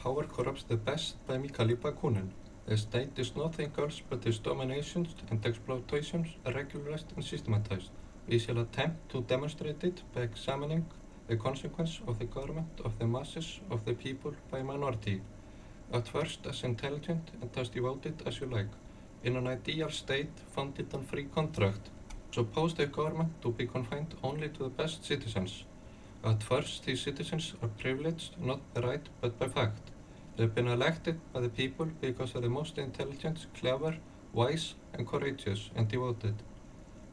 Power Corrupts the Best by Michail Bakunin. The state is nothing else but its dominations and exploitations regularized and systematized. We shall attempt to demonstrate it by examining the consequence of the government of the masses of the people by minority, at first as intelligent and as devoted as you like, in an ideal state founded on free contract. Suppose the government to be confined only to the best citizens. At first, these citizens are privileged not by right but by fact. They have been elected by the people because they are the most intelligent, clever, wise, and courageous, and devoted.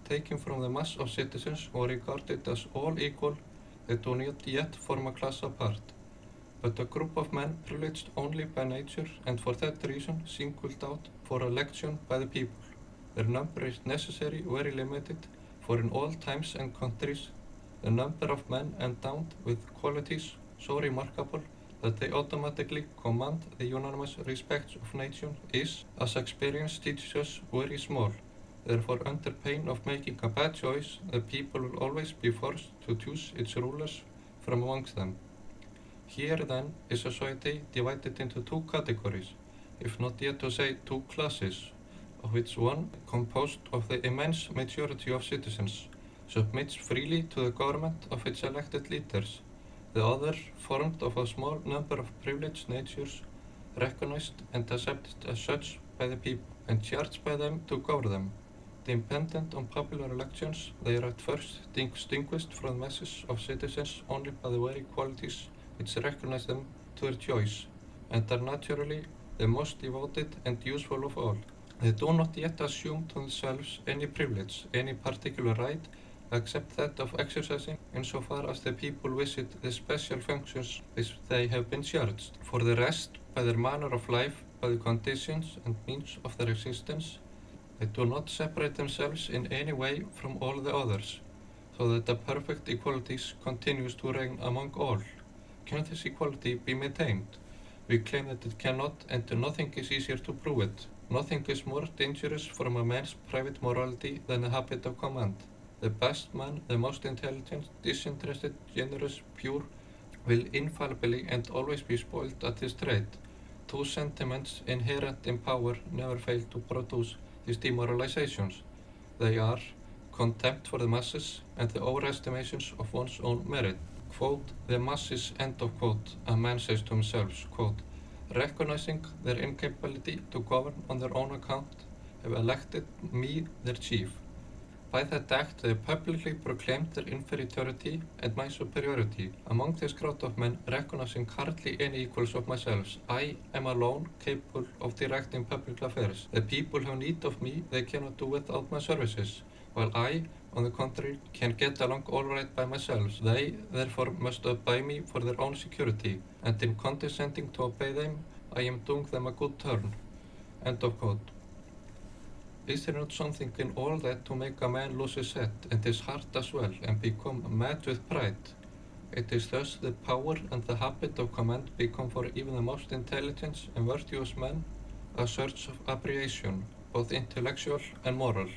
Taken from the mass of citizens who are regarded as all equal, they do not yet form a class apart, but a group of men privileged only by nature and for that reason singled out for election by the people. Their number is necessarily very limited, for in all times and countries the number of men endowed with qualities so remarkable that they automatically command the unanimous respect of nation is, as experience teaches us, very small. Therefore, under pain of making a bad choice, the people will always be forced to choose its rulers from amongst them. Here, then, is society divided into two categories, if not yet to say two classes, of which one, composed of the immense majority of citizens, submits freely to the government of its elected leaders, the other formed of a small number of privileged natures, recognized and accepted as such by the people, and charged by them to govern them. Dependent on popular elections, they are at first distinguished from masses of citizens only by the very qualities which recognize them to their choice, and are naturally the most devoted and useful of all. They do not yet assume to themselves any privilege, any particular right, except that of exercising insofar as the people visit the special functions which they have been charged. For the rest, by their manner of life, by the conditions and means of their existence, they do not separate themselves in any way from all the others, so that a perfect equality continues to reign among all. Can this equality be maintained? We claim that it cannot, and nothing is easier to prove it. Nothing is more dangerous from a man's private morality than the habit of command. The best man, the most intelligent, disinterested, generous, pure, will infallibly and always be spoiled at his trade. Two sentiments inherent in power never fail to produce these demoralizations. They are contempt for the masses and the overestimation of one's own merit. Quote, the masses, end of quote, a man says to himself, quote, recognizing their incapability to govern on their own account, have elected me their chief. By that act, they publicly proclaimed their inferiority and my superiority. Among this crowd of men, recognizing hardly any equals of myself, I am alone capable of directing public affairs. The people have need of me, they cannot do without my services, while I, on the contrary, can get along all right by myself. They, therefore, must obey me for their own security, and in condescending to obey them, I am doing them a good turn. End of quote. Is there not something in all that to make a man lose his head and his heart as well, and become mad with pride? It is thus the power and the habit of command become for even the most intelligent and virtuous men a source of appreciation, both intellectual and moral.